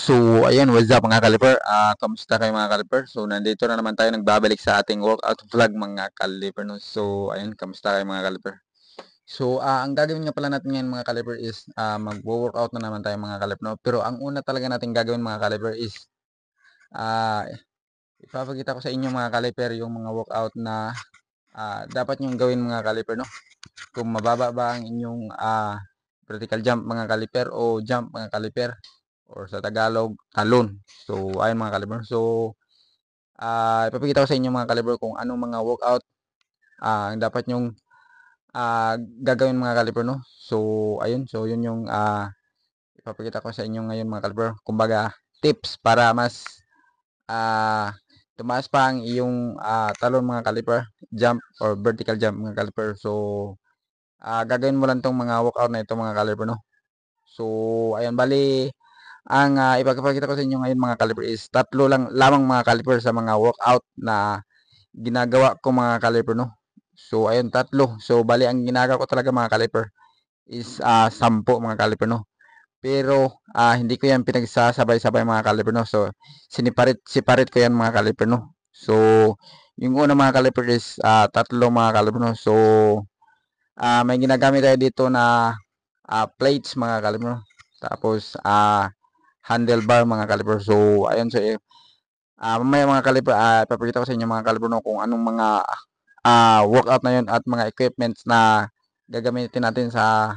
So, ayun, what's up mga kaliper? Kamusta kayo mga kaliper? So, nandito na naman tayo nagbabalik sa ating workout vlog mga kaliper. No? So, ayun, kamusta kayo mga kaliper? So, ang gagawin nga pala natin ngayon mga kaliper is mag-workout na naman tayo mga kaliper. No? Pero ang una talaga natin gagawin mga kaliper is ah, ipapakita ko sa inyo mga kaliper yung mga workout na dapat nyong gawin mga kaliper. No? Kung mababa ba ang inyong vertical jump mga kaliper o jump mga kaliper or sa Tagalog, talon. So, ayun mga kaliber. So, ipapakita ko sa inyo mga kaliber kung anong mga workout ang dapat nyong gagawin mga kaliber, no? So, ayun. So, yun yung ipapakita ko sa inyo ngayon mga kaliber. Kumbaga, tips para mas tumaas pa ang iyong talon mga kaliber, jump or vertical jump mga kaliber. So, gagawin mo lang tong mga workout na ito mga kaliber, no? So, ayun, bali, ang ipapakita ko sa inyo ngayon mga caliper is tatlo lang lamang mga caliper sa mga workout na ginagawa ko mga caliper, no. So ayun, tatlo. So bali ang ginagawa ko talaga mga caliper is 10 mga caliper, no. Pero hindi ko yan pinagsasabay-sabay mga caliper, no. So separate ko yan mga caliper, no. So yung una mga caliper is tatlo mga caliper, no. So may ginagamit tayo dito na plates mga caliper, no. Tapos handlebar mga kaliper. So, ayun. So, mamaya mga kaliper, ipapakita ko sa inyo mga kaliper no, kung anong mga workout na yun at mga equipments na gagamitin natin sa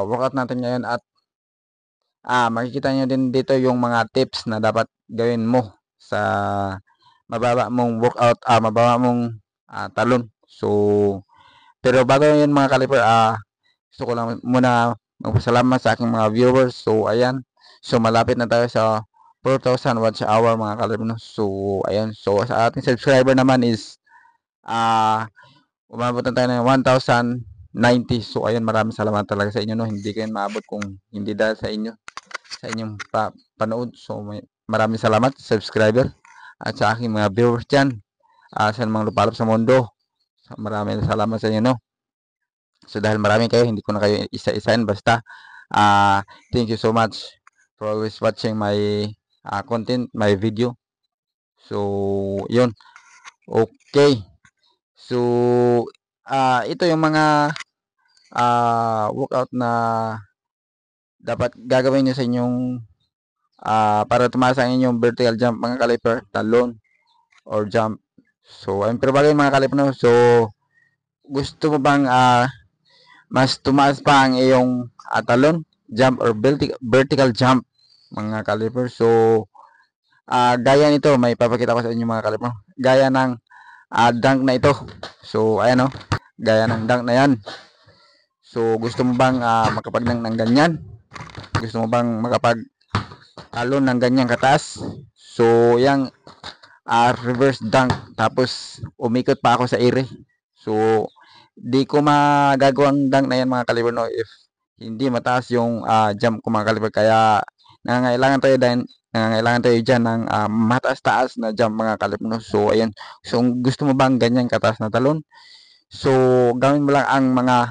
workout natin ngayon at makikita nyo din dito yung mga tips na dapat gawin mo sa mababa mong workout, mababa mong talon. So, pero bago yun mga kaliper, gusto ko lang muna magpasalamat sa aking mga viewers. So, ayan. So, malapit na tayo sa 4,000 watch hour mga kaliber, no? So, ayan. So, sa ating subscriber naman is umabot na tayo ng 1,090. So, ayun. Maraming salamat talaga sa inyo, no? Hindi ko yan maabot kung hindi dahil sa inyo, sa inyong panood. So, maraming salamat subscriber at sa aking mga viewers dyan. Sa mga lupalop sa mundo. Maraming salamat sa inyo, no? So dahil marami kayo, hindi ko na kayo isa-isahin. Basta, thank you so much for always watching my content, my video. So, yun. Okay. So, ito yung mga workout na dapat gagawin nyo sa inyong para tumaas ang inyong vertical jump mga kaliper, talon, or jump. So, ayun. Pero bago yung mga kaliper, no? So, gusto mo bang mas tumaas pa ang iyong talon, jump or vertical jump mga kaliper? So gaya nito, may papakita ko sa inyo mga kaliper, gaya ng dunk na ito. So ayan, gaya ng dunk na yan. So gusto mo bang makapag-dunk ng ganyan? Gusto mo bang makapag talon ng ganyan kataas? So yang reverse dunk, tapos umikot pa ako sa ere. So di ko magagawang dunk na yan mga kaliber, no, if hindi mataas yung jump ko mga kaliber. Kaya nangangailangan tayo dyan ng mataas-taas na jump mga kaliber, no. So ayan. So gusto mo bang ganyan kataas na talon? So gawin mo lang ang mga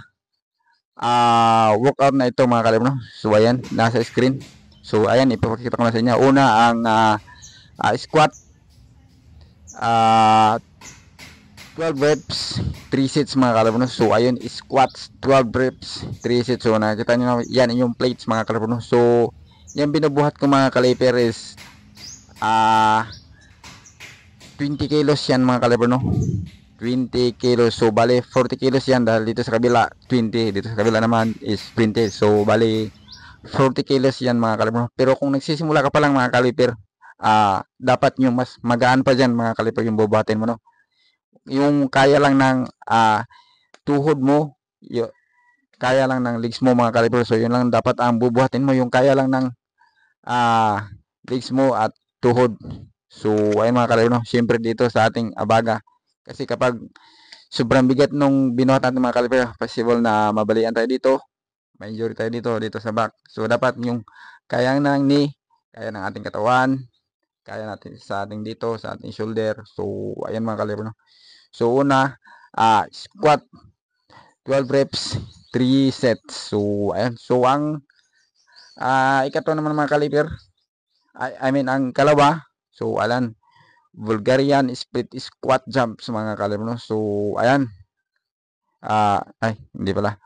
workout na ito mga kaliber, no. So ayan, nasa screen. So ayan, ipapakita ko na sa inyo. Una ang squat, 12 reps, 3 sets mga kalabuno. So ayun, squats, 12 reps, 3 sets. So nakita nyo na yan yung plates mga kalabuno. So yung binubuhat ko mga kaliper is 20 kilos yan mga kalabuno. 20 kilos. So bali 40 kilos yan dahil dito sa kabila 20, dito sa kabila naman is 20. So bali 40 kilos yan mga kaliper. Pero kung nagsisimula ka pa lang mga kaliper, dapat yung mas magaan pa dyan mga kaliper yung bubuhatin mo, no. Yung kaya lang ng tuhod mo, kaya lang ng legs mo mga kaliper. So yun lang dapat ang bubuhatin mo, yung kaya lang ng legs mo at tuhod. So ayun mga kaliper, no. Siyempre dito sa ating abaga, kasi kapag sobrang bigat nung binuhat natin mga kaliper, possible na mabalian tayo dito, may injury tayo dito sa back. So dapat yung kaya ng knee, kaya ng ating katawan, kaya natin sa ating dito, sa ating shoulder. So ayun mga kaliper, no. So una, squat, 12 reps, 3 sets. So ayan. So ang ikatlo naman mga kaliper, I mean ang kalawa, so alan, Bulgarian split squat jumps mga kaliber no. So ayan, ay hindi pala.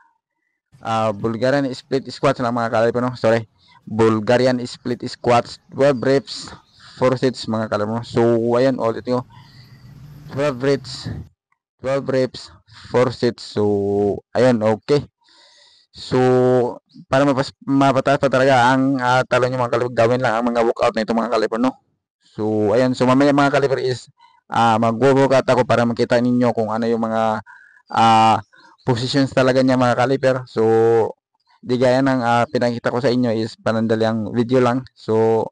Bulgarian split squats lang mga kaliber no. Sorry. Bulgarian split squats 12 reps 4 sets mga kaliber no. So ayan, ulit nyo 12 reps 12 reps 4 sets. So ayun, okay. So para mapataas pa talaga ang talo nyo mga kaliber, gawin lang ang mga workout na ito mga kaliber no. So ayan, so mamaya mga kaliber is mag-workout ako para makita ninyo kung ano yung mga positions talaga niya mga kaliber. So di gaya ng pinakita ko sa inyo is panandaliang video lang. So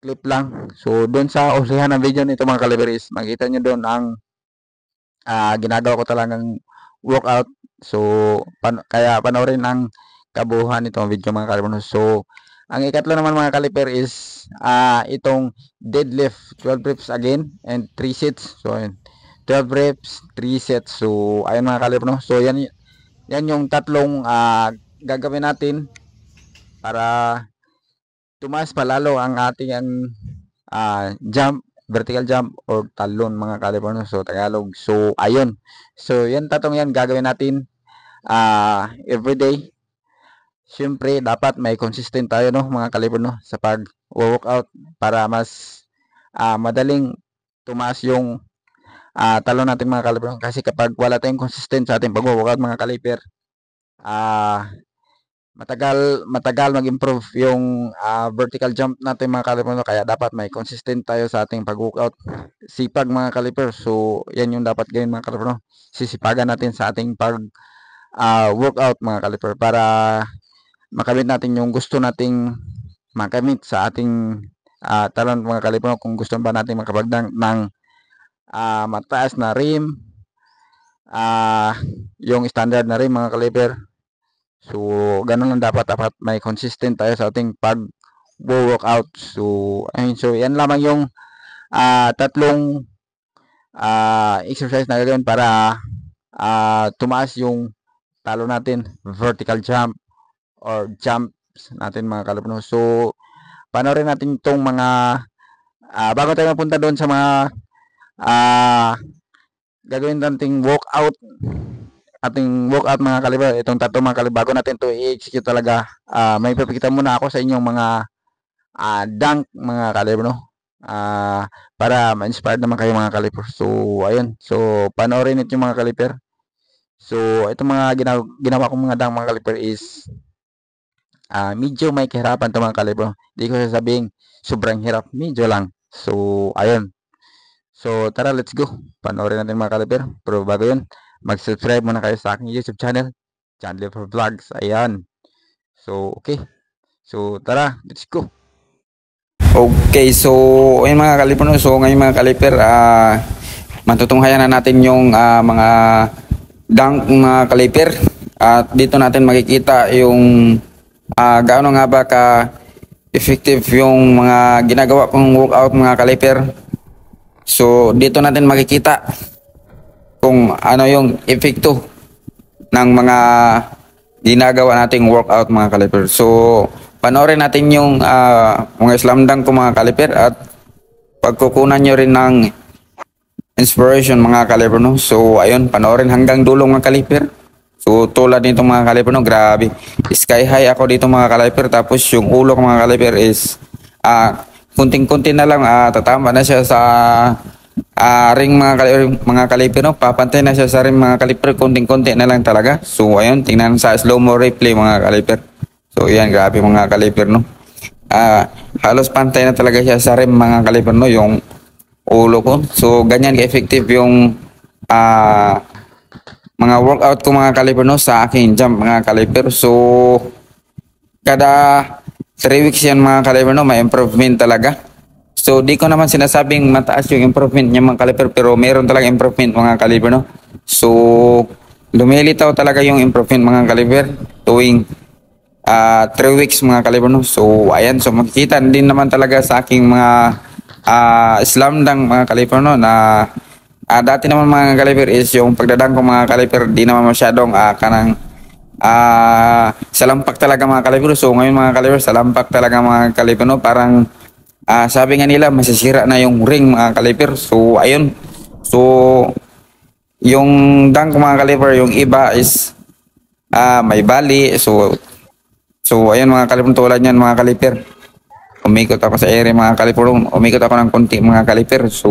clip lang. So doon sa ulihan ng video nito mga kaliber is makita nyo doon ang ginagawa ko talagang workout. So kaya panoorin ang kabuuan nitong video mga kaliber. So ang ikatlo naman mga kaliper is itong deadlift 12 reps again and 3 sets. So ayun, 12 reps 3 sets. So ayun mga kaliper no. So yan yung tatlong gagawin natin para tumaas pa lalo ang ating jump, vertical jump or talon mga kaliper no. So Tagalog. So ayun. So yan tatlong yan gagawin natin everyday. Siyempre, dapat may consistent tayo no mga kaliber no sa pag-workout para mas madaling tumaas yung talon natin mga kaliber no. Kasi kapag wala tayong consistent sa ating pag-workout mga kaliber, matagal mag-improve yung vertical jump natin mga kaliber no. Kaya dapat may consistent tayo sa ating pag-workout. Sipag mga kaliber. So, yan yung dapat gawin mga kaliber no. Sisipagan natin sa ating pag-workout mga kaliber para makamit natin yung gusto nating makamit sa ating talon mga kaliber no. Kung gusto ba natin makapagdang ng mataas na rim, yung standard na rim mga kaliber. So ganun lang, dapat may consistent tayo sa ating pag-workout. So ayun, so yan lamang yung tatlong exercise na gagawin para tumaas yung talo natin, vertical jump or jumps natin mga kaliber no. So panoorin natin itong mga bago tayo mapunta doon sa mga gagawin nating ating workout mga kaliber, itong tatlo mga kaliber, bago natin to i-execute talaga, may papakita muna ako sa inyong mga dunk mga kaliber no, para ma-inspired naman kayo mga kaliber. So ayun, so panoorin ito mga kaliber. So itong mga ginawa kong mga dunk mga kaliber is medyo may kahirapan ito mga kaliber. Hindi ko sasabing sobrang hirap, medyo lang. So ayun, so tara, let's go, panoorin natin mga kaliber. Pero bago yun, mag-subscribe muna kayo sa aking YouTube channel, Chandler for Vlogs. Ayan. So okay, so tara, let's go. Okay, so ayun mga kaliper no. So ngayon mga kaliper, matutunghayan na natin yung mga dunk mga kaliper. At dito natin makikita yung gaano nga ba ka effective yung mga ginagawa kong workout mga kaliper. So dito natin makikita kung ano yung epekto ng mga ginagawa nating workout mga kaliper. So panoorin natin yung mga slam dunk ko mga kaliper at pagkukunan nyo rin ng inspiration mga kaliper no. So ayun, panoorin hanggang dulo mga kaliper. So tulad nito mga kaliper no, grabe, sky high ako dito mga kaliper. Tapos yung ulo ko mga kaliper is kunting-kunti na lang, tatama na siya sa ring mga kaliper no. Papantay na siya sa ring mga kaliper, kunting-kunti na lang talaga. So ayun, tingnan sa slow mo replay mga kaliper. So yan, grabe mga kaliper no. Halos pantay na talaga siya sa rim mga kaliper no, yung ulo ko. So ganyan ka-effective yung mga workout ko mga kaliper no sa aking jump mga kaliper. So kada 3 weeks yan mga kaliper no, may improvement talaga. So di ko naman sinasabing mataas yung improvement niya mga kaliper, pero meron talaga improvement mga kaliper no. So lumilitaw talaga yung improvement mga kaliper tuwing 3 weeks mga kaliper no. So ayan, so makikita din naman talaga sa aking mga slam dunk mga kaliper no, na dati naman mga kaliper is yung pagdadang ko mga kaliper di naman masyadong kanang salampak talaga mga kaliper. So ngayon mga kaliper, salampak talaga mga kaliper no, parang sabi nga nila masisira na yung ring mga kaliper. So ayun. So yung dunk mga kaliper, yung iba is may bali. So ayun mga kaliper, tulad niyan mga kaliper. Umikot ako sa area mga kaliper. Umikot ako ng konti mga kaliper. So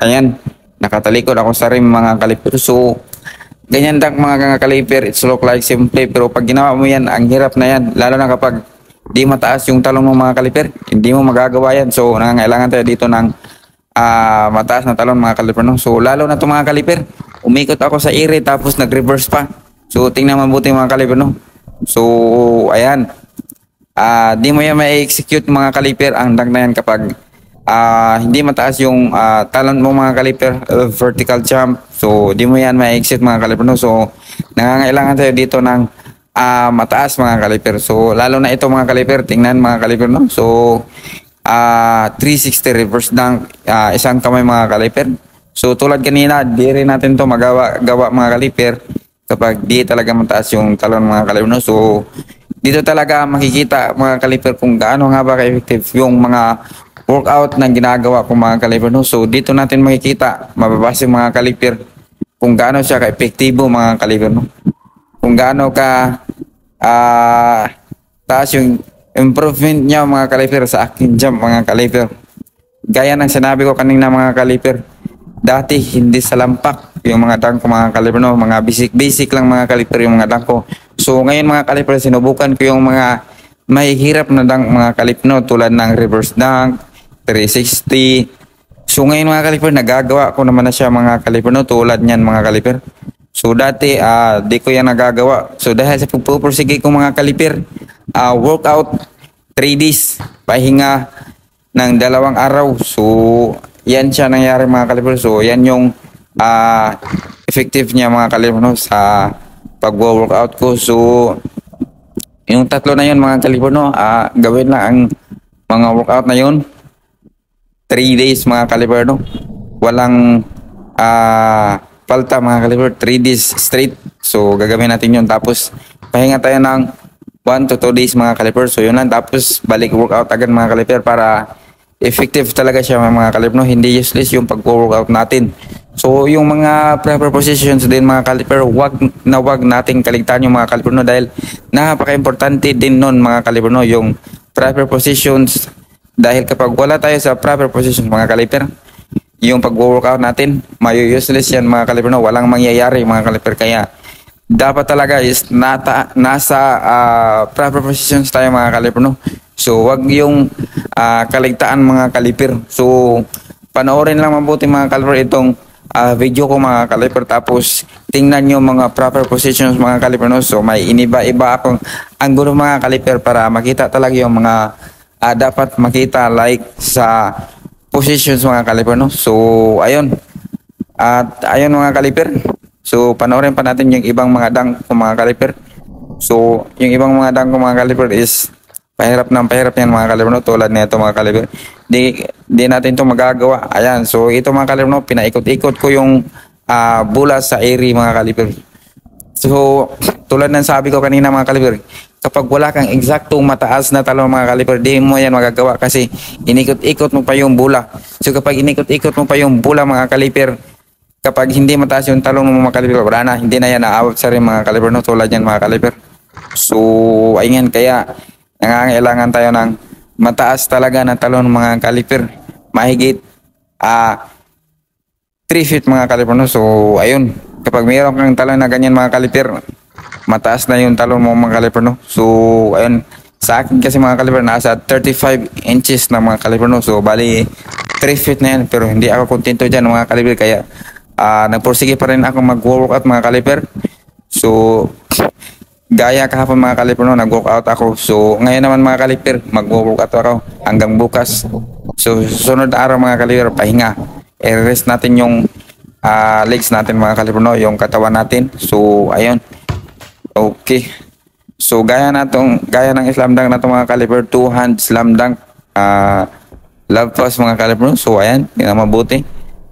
ayan, nakatalikod ako sa rim mga kaliper. So ganyan dunk mga kaliper, it's look like simple pero pag ginawa mo yan, ang hirap na yan. Lalo na kapag di mataas yung talong mo mga kaliper, hindi mo magagawa yan. So nangangailangan tayo dito ng mataas na talon mga kaliper, no? So lalo na to mga kaliper, umikot ako sa ire tapos nag-reverse pa. So tingnan mabuti mga kaliper, no? So ayan, di mo yan ma-execute mga kaliper ang dunk na yan kapag hindi mataas yung talon mo mga kaliper, vertical jump. So di mo yan ma-exit mga kaliper, no? So nangangailangan tayo dito ng mataas mga kaliper. So lalo na ito mga kaliper, tingnan mga kaliper, no? So 360 reverse dunk, isang kamay mga kaliper. So tulad kanina, di rin natin to gawa mga kaliper kapag di talaga mataas yung talon mga kaliper, no? So dito talaga makikita mga kaliper kung gaano nga ba ka-effective yung mga workout na ginagawa ko mga kaliper, no? So dito natin makikita, mababasa mga kaliper kung gaano siya ka-epektibo mga kaliper, no? Kung gaano ka taas yung improvement niya mga kaliper sa aking jump mga kaliper. Gaya ng sinabi ko kanina mga kaliper, dati hindi sa lampak yung mga dunk ko mga kaliper, no? Mga basic lang mga kaliper yung mga dunk ko. So ngayon mga kaliper, sinubukan ko yung mga mahihirap na dunk mga kaliper, no? Tulad ng reverse dunk, 360. So ngayon mga kaliper, nagagawa ko naman na siya mga kaliper, no? Tulad niyan mga kaliper. So dati di ko yan nagagawa. So dahil sa pagpupursige ko mga kaliper, workout 3 days, pahinga ng 2 araw. So yan siya nangyari mga kaliper. So yan yung effective niya mga kaliper, no? Sa pag-workout ko. So yung tatlo na yun mga kaliper, no? Gawin lang ang mga workout na yun 3 days mga kaliper, no? Walang palta mga kaliper, 3 days straight. So gagawin natin yun, tapos pahinga tayo ng 1 to 2 days mga kaliper. So yun lang, tapos balik workout agad mga kaliper para effective talaga siya mga kaliper, no? Hindi useless yung pag-workout natin. So yung mga proper positions din mga kaliper, wag nating kaligtaan yung mga kaliper, no? Dahil napaka-importante din nun mga kaliper, no? Yung proper positions, dahil kapag wala tayo sa proper positions mga kaliper, yung pag-workout natin, mayu-useless yan mga kaliper, no? Walang mangyayari mga kaliper. Kaya dapat talaga is nasa proper positions tayo mga kaliper, no? So wag yung kaligtaan mga kaliper. So panoorin lang mabuti mga kaliper itong video ko mga kaliper, tapos tingnan nyo mga proper positions mga kaliper, no? So may iniba-iba akong angulo mga kaliper para makita talaga yung mga dapat makita, like sa positions mga kaliper, no? So ayun, at ayun mga kaliper, so panoorin pa natin yung ibang mga dunk ko mga kaliper. So yung ibang mga dunk ko mga kaliper is pahirap yan mga kaliper, no? Tulad nito mga kaliper, di natin to magagawa. Ayan, so ito mga kaliper, no? Pinaikot-ikot ko yung bola sa area mga kaliper. So tulad ng sabi ko kanina mga kaliper, kapag wala kang eksaktong mataas na talon mga kaliper, di mo yan magagawa kasi inikot-ikot mo pa yung bola. So kapag inikot-ikot mo pa yung bola mga kaliper, kapag hindi mataas yung talon mo mga kaliper, wala na, hindi na yan naawag sa rin mga kaliper, no? Tulad yan mga kaliper. So ayun, kaya nangangailangan tayo ng mataas talaga na talon mga kaliper, mahigit 3 feet mga kaliper, no? So ayun, kapag mayroon kang talon na ganyan mga kaliper, mataas na yung talon mo mga kaliper, no? So ayun, sa akin kasi mga kaliper, nasa 35 inches na mga kaliper, no? So bali 3 feet na yan, pero hindi ako kontento dyan mga kaliper, kaya nagpursige pa rin ako mag-workout mga kaliper. So gaya kahapon mga kaliper, no, nag-workout ako. So ngayon naman mga kaliper, mag-workout ako hanggang bukas. So sunod na araw mga kaliper, pahinga, i-rest natin yung legs natin mga kaliper, no, yung katawan natin. So ayun, okay. So gaya ng slam dunk na to mga kaliper, 2-hand slam dunk, love pass mga kaliper. So ayan, tingnan mabuti,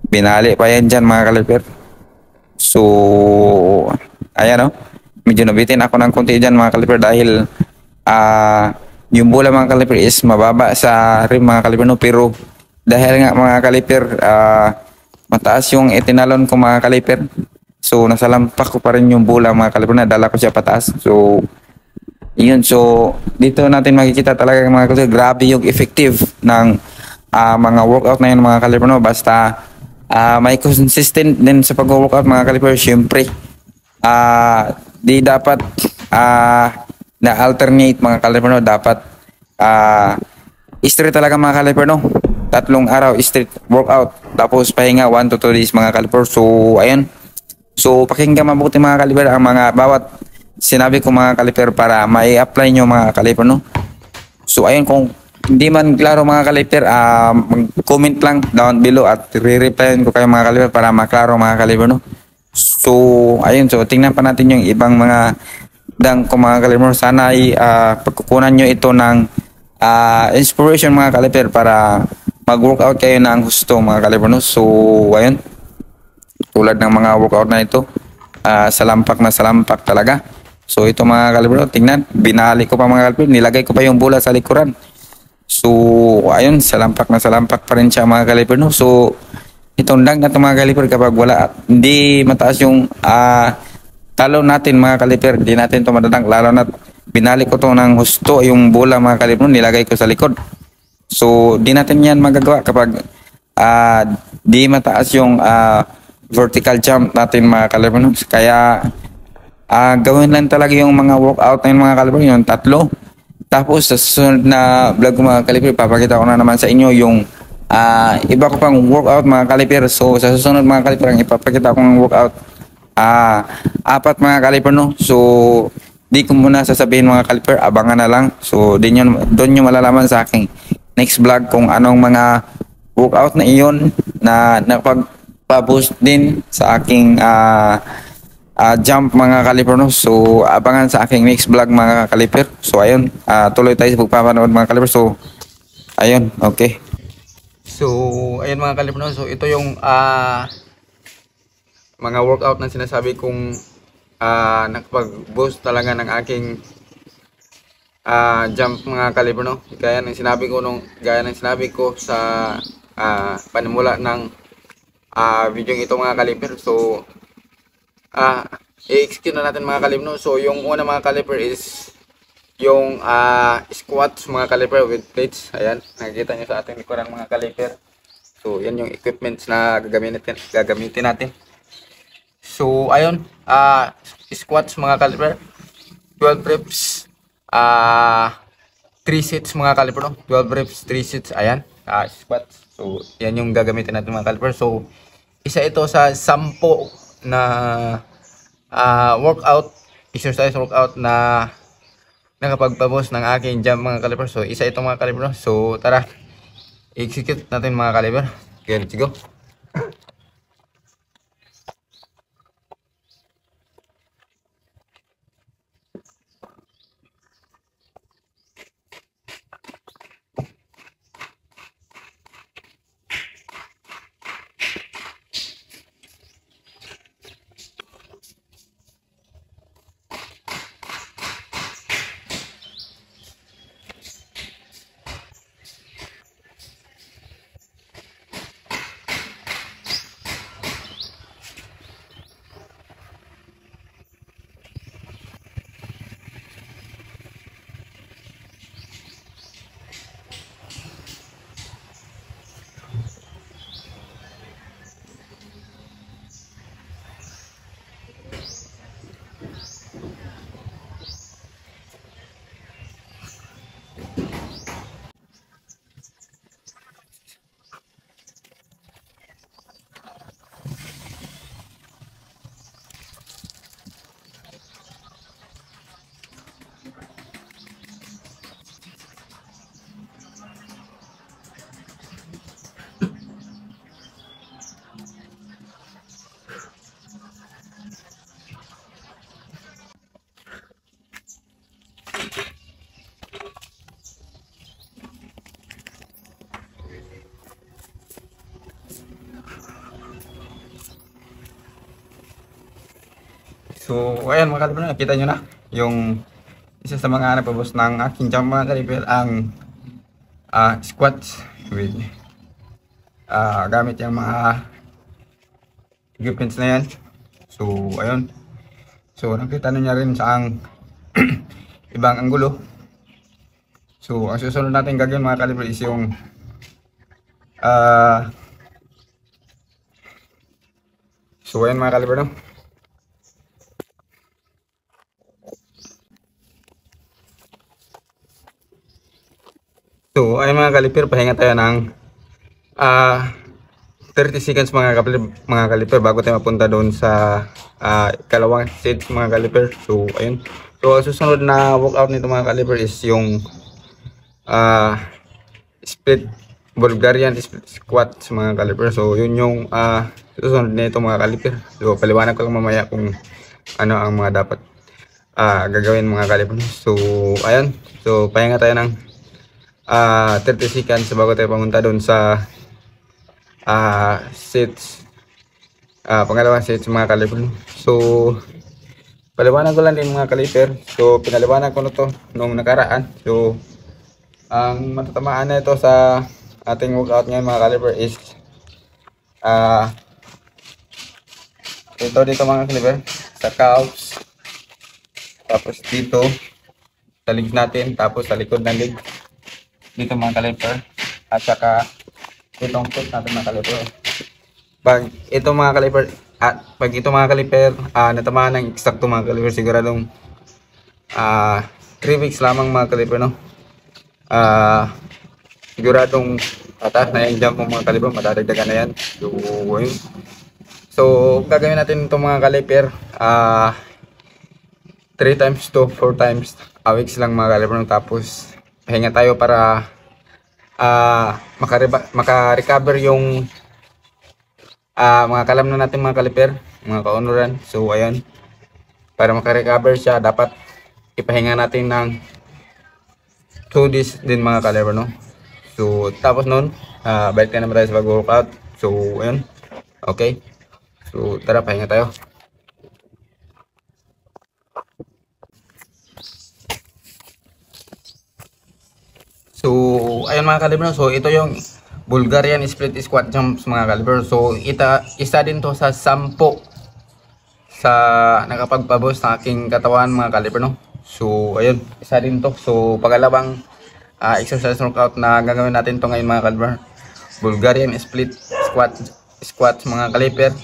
binali pa yan dyan mga kaliper. So ayan, no, medyo nabitin ako ng konti dyan mga kaliper dahil yung bola mga kaliper is mababa sa rim mga kaliper, no? Pero dahil nga mga kaliper, mataas yung itinalon ko mga kaliper, so nasalampak ko pa rin yung bola mga kaliper, na dala ko siya pataas. So yun, so dito natin makikita talaga mga kaliper, grabe yung effective ng mga workout na yun mga kaliper, no? Basta may consistent din sa pag-workout mga kaliper. Syempre di dapat na alternate mga kaliper, no? Dapat straight talaga mga kaliper, no? 3 araw straight workout, tapos pahinga 1 to 2 days mga kaliper. So ayun, so pakinggan mabuti mga kaliper ang mga bawat sinabi ko mga kaliper para mai-apply nyo mga kaliper, no? So ayun, kung hindi man klaro mga kaliper, mag-comment lang down below at re-replyan ko kayo mga kaliper para maklaro mga kaliper, no? So ayun, so tingnan pa natin yung ibang mga dang ko mga kaliper. Sana ay pagkukunan nyo ito ng inspiration mga kaliper para mag-workout kayo ng gusto mga kaliper, no? So ayun, tulad ng mga workout na ito, salampak na salampak talaga. So ito mga kaliper, tingnan, binali ko pa mga kaliper, nilagay ko pa yung bola sa likuran. So ayun, salampak na salampak pa rin siya mga kaliper, no? So itong dunk na ito mga kaliper, kapag wala, hindi mataas yung talo natin mga kaliper, hindi natin ito madadunk, lalo na binali ko to ng husto yung bola mga kaliper, nilagay ko sa likod. So di natin yan magagawa kapag di mataas yung vertical jump natin mga kaliper, no? Kaya gawin lang talaga yung mga workout na yung mga kaliper, yung 3. Tapos sa susunod na vlog ko mga kaliper, papakita ko na naman sa inyo yung iba ko pang workout mga kaliper. So sa susunod mga kaliper, ang ipapakita ko ng workout 4 mga kaliper, no? So di ko muna sasabihin mga kaliper, abangan na lang. So doon nyo malalaman sa aking next vlog kung anong mga workout na iyon na nakapag-boost din sa aking jump mga kaliper, no? So abangan sa aking next vlog mga kaliper. So ayun, tuloy tayo sa pagpapanood mga kaliper. So ayun, okay. So ayun mga kaliper, no? So ito yung mga workout na sinasabi kong nakapag-boost talaga ng aking jump mga kaliper, no? Gaya ng sinabi ko sa panimula ng video ito mga kaliper. So i-execute na natin mga kaliper, no? So yung una mga kaliper is yung squats mga kaliper with plates. Ayan, nakikita nyo sa ating likuran mga kaliper. So yan yung equipments na gagamitin natin. So ayun, squats mga kaliper, 12 reps, 3 sets mga kaliper, no? 12 reps, 3 sets. Ayan, squats. So yan yung gagamitin natin mga kaliper. So isa ito sa 10 na exercise workout na nakapagpabos ng aking jump mga kaliper. So isa ito mga kaliper, no? So tara, execute natin mga kaliper. Okay, let's go. So, ayan mga kalibre, nakita nyo na yung isa sa mga napabos ng aking jump mga kaliper ang squats with gamit yung mga equipments na yan. So ayun, so nakita niya rin sa ang ibang anggulo. So ang susunod natin gagawin mga kaliper is yung so ayun mga kaliper, no? So ayun mga kaliper, pahinga tayo ng 30 seconds mga kaliper bago tayo mapunta doon sa ikalawang stage mga kaliper. So ayun, so susunod na workout nito mga kaliper is yung split Bulgarian split squat mga kaliper. So yun yung susunod nito mga kaliper. So paliwanag ko lang mamaya kung ano ang mga dapat gagawin mga kaliper. So ayun, so pahinga tayo ng 30 seconds bago tayo pumunta doon sa sets, pangalawang sets mga kaliper. So paliwanag ko lang din mga kaliper. So pinaliwanag ko na to nung nakaraan. So ang matatamaan na ito sa ating workout ngayon mga kaliper is ito dito mga kaliper, sa calves, tapos dito sa legs natin, tapos sa likod ng leg dito mga kaliper, at saka itong foot natin mga kaliper. Pag ito mga kaliper, pag ito mga kaliper natamaan ng eksakto mga kaliper, siguradong 3 weeks lamang mga kaliper, no? Siguradong tatas na yung jump mga kaliper, madadagdagan na yan. So yun, so gagawin natin itong mga kaliper 3 times to 4 times a weeks lang mga kaliper, no? Tapos pahinga tayo para maka-recover yung mga kalam na natin mga kaliper, mga kaunuran. So ayun, para maka-recover siya dapat ipahinga natin ng 2 days din mga kaliper, no? So tapos nun balik ka naman tayo sa pag-workout. So ayun, okay, so tara pahinga tayo. So ayun mga kaliber, so ito yung Bulgarian split squat jumps mga kaliber. So isa din to sa 10 sa nakapagpabos ng aking katawan mga kaliber, no? So ayun, isa din to. So pagalawang exercise workout na gagawin natin to ngayon mga kaliber, Bulgarian split squat mga kaliber,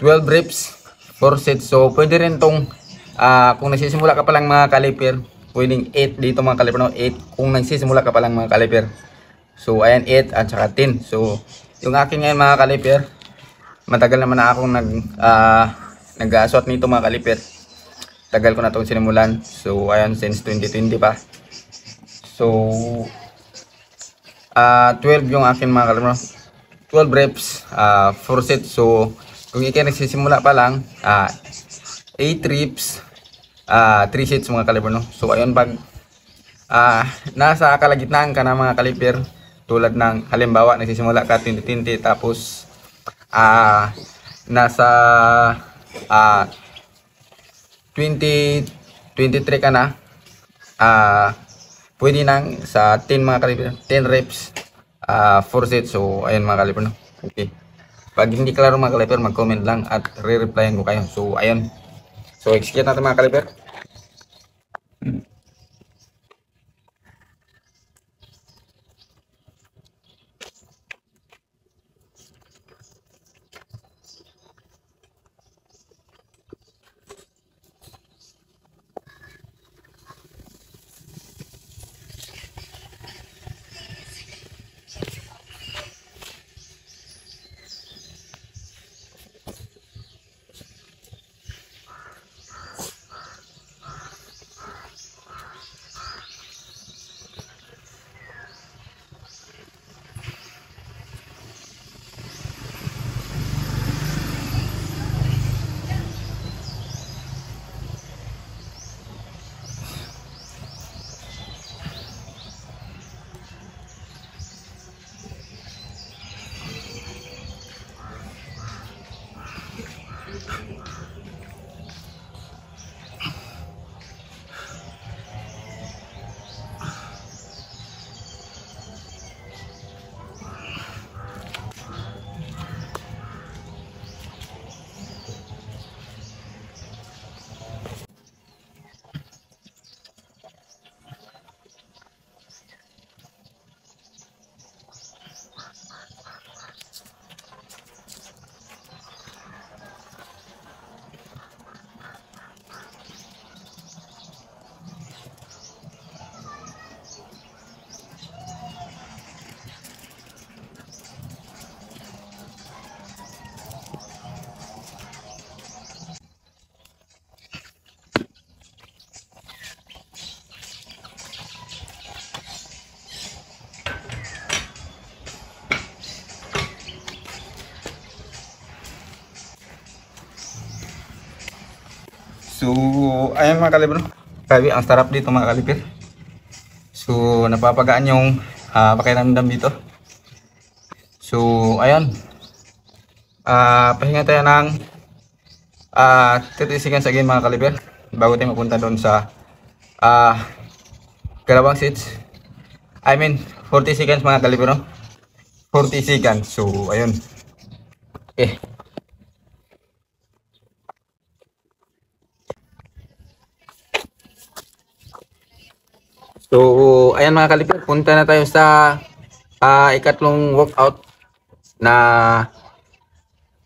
12 reps 4 sets. So pwede rin tong kung nagsisimula ka pa lang mga kaliber, pwedeng 8 dito mga kaliper, no? 8 kung nagsisimula ka pa lang mga kaliper. So ayan, 8 at saka 10. So yung akin ngayon mga kaliper, matagal naman na akong nag-aswat nito mga kaliper. Tagal ko na itong sinimulan. So ayan, since 2020 pa. So 12 yung akin mga kaliper, 12 reps 4 sets. So kung ikaw nagsisimula pa lang, 8 reps 3 sets mga kaliper, no? So ayun, pag nasa kalagitnaan ka na mga kaliper, tulad ng halimbawa nagsisimula ka 2020 tapos nasa 2023 ka na, pwede nang sa 10 mga kaliper, 10 reps 4 sets. So ayun mga kaliper, no? Okay, pag hindi klaro mga kaliper, mag-comment lang at re-replyan ko kayo. So ayun, so execute natin mga kaliper. So, ayan mga kaliper, no? Grabe, ang sarap dito mga kaliper. So, napapagaan yung pakiramdam dito. So, ayan. Pahinga tayo ng 30 seconds again mga kaliper bago tayo mapunta doon sa Kalawang Seats. I mean 40 seconds mga kaliper, no? 40 seconds. So ayun. Okay. So ayan mga kaliper, punta na tayo sa ikatlong workout na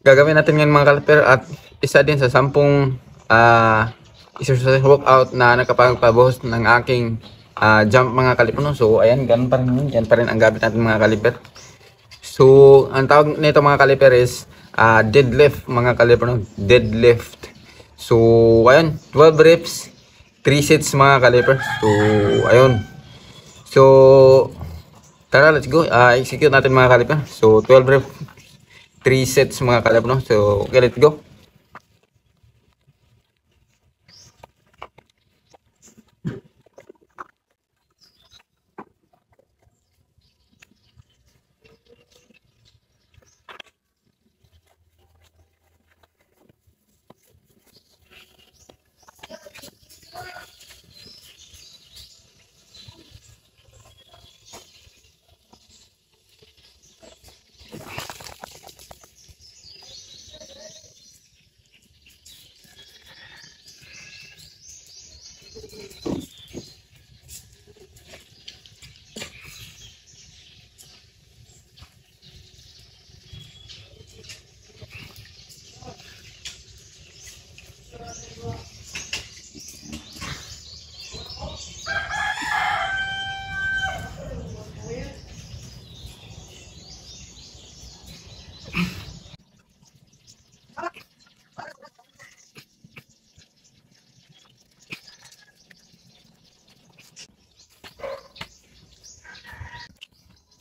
gagawin natin ngayon mga kaliper, at isa din sa 10 exercise workout na nakapagpabuhos ng aking jump mga kaliper, no? So ayan, ganun pa rin yun. Yan pa rin ang gamit natin mga kaliper. So ang tawag nito mga kaliper is deadlift mga kaliper, no? Deadlift. So ayun, 12 reps, 3 sets mga kaliper. So ayun. So tara, let's go. Execute natin mga kaliper. So 12 reps, 3 sets mga kaliper, no? So okay, let's go.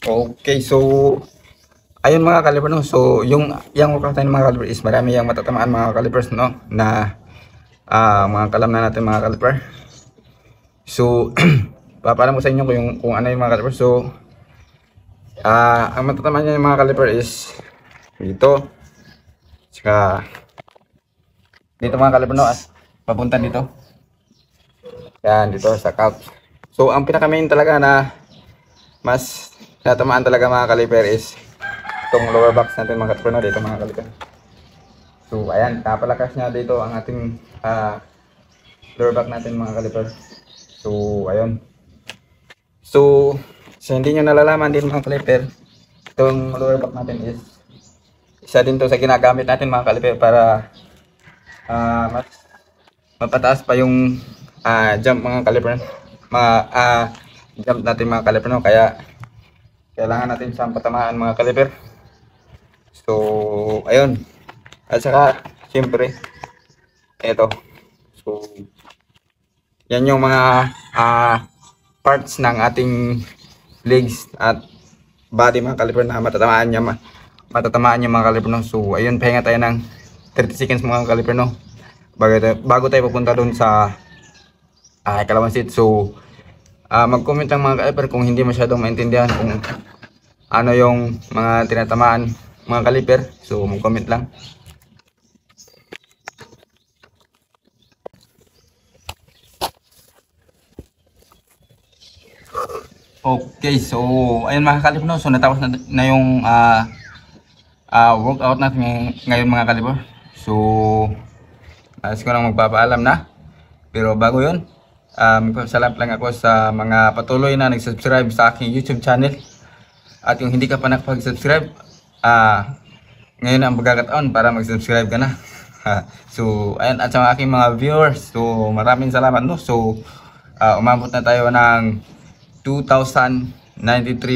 Okay, so ayun mga kaliper, no? So yung workout tayo mga kaliper is marami yung matatamaan mga kalipers, no? Na mga kalam na natin mga kaliper. So papaalam ko sa inyo kung ano yung mga kaliper. So ang matatamaan niya yung mga kaliper is dito, tsaka dito mga kaliper, no? Papunta dito, yan, dito sa calves. So ang pinaka main talaga na mas natamaan talaga mga kaliper is itong lower box natin mga kaliper, no? Dito mga kaliper. So ayan, napalakas niya dito ang ating lower back natin mga kaliper. So ayun. So hindi nyo nalalaman din mga kaliper, itong lower back natin is isa din to sa ginagamit natin mga kaliper para mas mapataas pa yung jump mga kaliper, mga jump natin mga kaliper, no? Kaya kailangan natin siyang patamaan mga kaliper. So ayun, at saka siyempre ito, so yan yung mga parts ng ating legs at body mga kaliper na matatamaan niya mga kaliper, no? So ayun, pahinga tayo ng 30 seconds mga kaliper, no? Bago tayo pupunta doon sa Kalawang Seats. So mag-comment lang mga kaliper kung hindi masyadong maintindihan kung ano yung mga tinatamaan mga kaliper. So mag-comment lang. Okay, so ayun mga kaliper, no? So natapos na yung workout natin ngayon mga kaliper. So ko lang magpapaalam na, pero bago yun, magpapasalamat lang ako sa mga patuloy na nag-subscribe sa aking YouTube channel. At yung hindi ka pa nakapag-subscribe, ngayon ang pagkakataon para mag-subscribe ka na. So ayan, at sa aking mga viewers, so maraming salamat, no? So umabot na tayo ng 2,093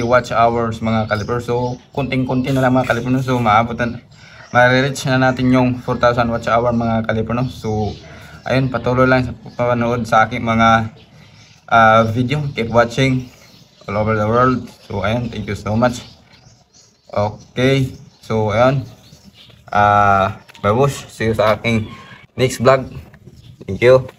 watch hours mga kaliper. So kunting-kunti na lang mga kaliper, no? So ma-reach na natin yung 4,000 watch hour mga kaliper, no? So ayun, patuloy lang sa panonood sa aking mga video. Keep watching all over the world. So ayun, thank you so much. Okay, so ayun, babush, see you sa aking next vlog. Thank you.